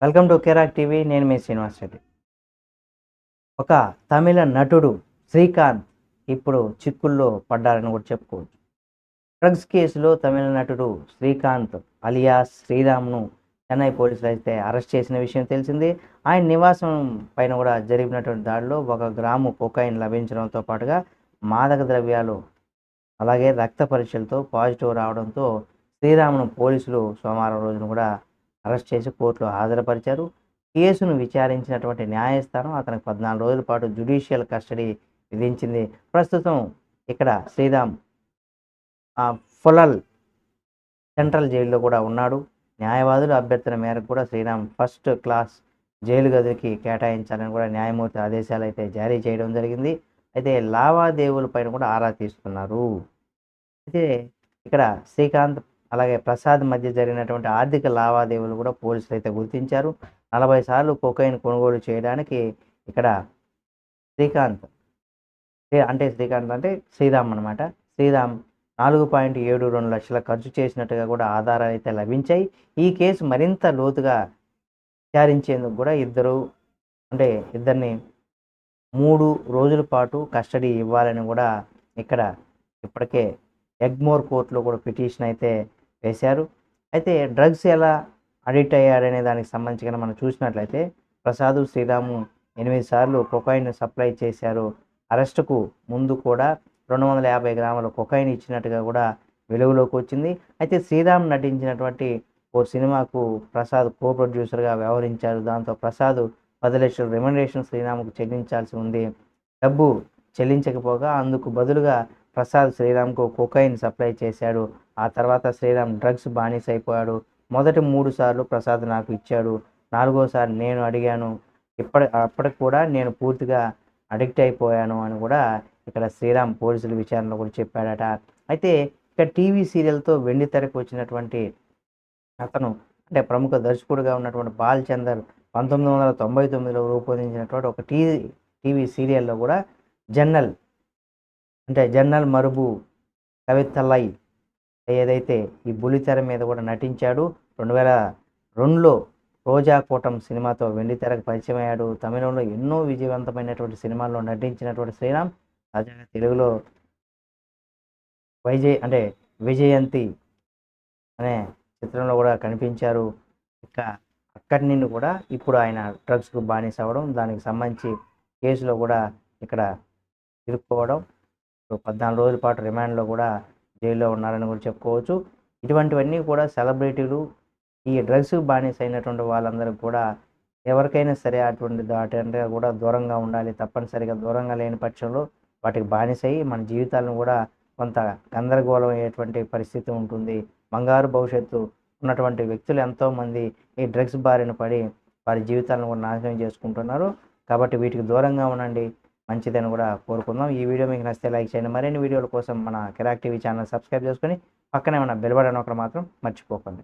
Welcome to కెరాక్ TV. నేను మీ శ్రీనివాస్ రెడ్డి. ఒక తమిళ నటుడు శ్రీకాంత్ ఇప్పుడు చిక్కుల్లో పడ్డారని కూడా చెప్పుకోవచ్చు. డ్రగ్స్ కేసులో తమిళ నటుడు శ్రీకాంత్ అలియాస్ శ్రీరామ్ను చెన్నై పోలీసులు అయితే అరెస్ట్ చేసిన విషయం తెలిసింది. ఆయన నివాసం పైన కూడా జరిగినటువంటి దాడిలో 1 గ్రాము కొకైన్ లభించడంతో పాటుగా మాదక ద్రవ్యాలు అలాగే రక్త పరీక్షలతో పాజిటివ్ రావడంతో శ్రీరామ్ను పోలీసులు సోమవారం రోజున కూడా అరెస్ట్ చేసి కోర్టులో హాజరుపరిచారు. కేసును విచారించినటువంటి న్యాయస్థానం అతనికి 14 రోజుల పాటు జ్యుడిషియల్ కస్టడీ విధించింది. ప్రస్తుతం ఇక్కడ శ్రీరామ్ ఫులల్ సెంట్రల్ జైల్లో కూడా ఉన్నాడు. న్యాయవాదుల అభ్యర్థన మేరకు కూడా శ్రీరామ్ ఫస్ట్ క్లాస్ జైలు గదికి కేటాయించాలని కూడా న్యాయమూర్తి ఆదేశాలు అయితే జారీ చేయడం జరిగింది. అయితే లావాదేవీల పైన కూడా ఆరా తీస్తున్నారు. అయితే ఇక్కడ శ్రీకాంత్ అలాగే ప్రసాద్ మధ్య జరిగినటువంటి ఆర్థిక లావాదేవీలు కూడా పోలీసులు అయితే గుర్తించారు. 40 సార్లు కొకైన్ కొనుగోలు చేయడానికి ఇక్కడ శ్రీకాంత్ అంటే శ్రీరామ్ అనమాట. శ్రీరామ్ 4.72 లక్షల ఖర్చు చేసినట్టుగా కూడా ఆధారాలు అయితే లభించాయి. ఈ కేసు మరింత లోతుగా విచారించేందుకు కూడా ఇద్దరిని 3 రోజుల పాటు కస్టడీ ఇవ్వాలని కూడా ఇక్కడ ఇప్పటికే ఎగ్మోర్ కోర్టులో కూడా పిటిషన్ అయితే వేశారు. అయితే డ్రగ్స్ ఎలా అడిక్ట్ అయ్యాడనే దానికి సంబంధించి కనుక మనం చూసినట్లయితే ప్రసాద్ శ్రీరాము 8 సార్లు కొకైన్ సప్లై చేశారు. అరెస్టుకు ముందు కూడా 250 గ్రాముల కొకైన్ ఇచ్చినట్టుగా కూడా వెలుగులోకి వచ్చింది. అయితే శ్రీరామ్ నటించినటువంటి ఓ సినిమాకు ప్రసాద్ కో ప్రొడ్యూసర్గా వ్యవహరించారు. దాంతో ప్రసాద్ 10 లక్షల రెమ్యునరేషన్ శ్రీరామ్కు చెల్లించాల్సి ఉంది. డబ్బు చెల్లించకపోగా అందుకు బదులుగా ప్రసాద్ శ్రీరామ్కు కొకైన్ సప్లై చేశాడు. ఆ తర్వాత శ్రీరామ్ డ్రగ్స్ బానిస అయిపోయాడు. మొదటి 3 సార్లు ప్రసాద్ నాకు ఇచ్చాడు. 4వసారి నేను అడిగాను. అప్పటికి కూడా నేను పూర్తిగా అడిక్ట్ అయిపోయాను అని కూడా ఇక్కడ శ్రీరామ్ పోలీసుల విచారణలో కూడా చెప్పాడట. అయితే ఇక్కడ టీవీ సీరియల్తో వెండి తెరకు వచ్చినటువంటి అతను అంటే ప్రముఖ దర్శకుడిగా ఉన్నటువంటి బాలచందర్ 1999లో రూపొందించినటువంటి ఒక టీవీ సీరియల్లో కూడా జన్నల్ మరుబు కవితలై ఏదైతే ఈ బుల్లితెర మీద కూడా నటించాడు. 2002లో రోజా కూటం సినిమాతో వెండితెరకు పరిచయం అయ్యాడు. తమిళంలో ఎన్నో విజయవంతమైనటువంటి సినిమాల్లో నటించినటువంటి శ్రీరామ్ తాజాగా తెలుగులో విజయంతి అనే చిత్రంలో కూడా కనిపించారు. ఇక అక్కడి నుండి కూడా ఇప్పుడు ఆయన డ్రగ్స్కు బానిస అవ్వడం, దానికి సంబంధించి కేసులో కూడా ఇక్కడ ఇరుక్కోవడం, 14 రోజుల పాటు రిమాండ్లో కూడా జైల్లో ఉన్నారని కూడా చెప్పుకోవచ్చు. ఇటువంటివన్నీ కూడా సెలబ్రిటీలు ఈ డ్రగ్స్ బానిస అయినటువంటి వాళ్ళందరికీ కూడా ఎవరికైనా సరే వాటి కూడా దూరంగా ఉండాలి. తప్పనిసరిగా దూరంగా లేని పక్షంలో వాటికి బానిస అయ్యి మన జీవితాలను కూడా కొంత గందరగోళం అయ్యేటువంటి పరిస్థితి ఉంటుంది. బంగారు భవిష్యత్తు ఉన్నటువంటి వ్యక్తులు ఎంతోమంది ఈ డ్రగ్స్ బారిన పడి వారి జీవితాలను కూడా నాశనం చేసుకుంటున్నారు. కాబట్టి వీటికి దూరంగా ఉండండి, మంచిదని కూడా కోరుకుందాం. ఈ వీడియో మీకు నచ్చితే లైక్ చేయండి. మరిన్ని వీడియోల కోసం మన కెరాక్ టీవీ ఛానల్ సబ్స్క్రైబ్ చేసుకొని పక్కనే ఉన్న బెల్ బటన్ ఒకటి మాత్రం మర్చిపోకండి.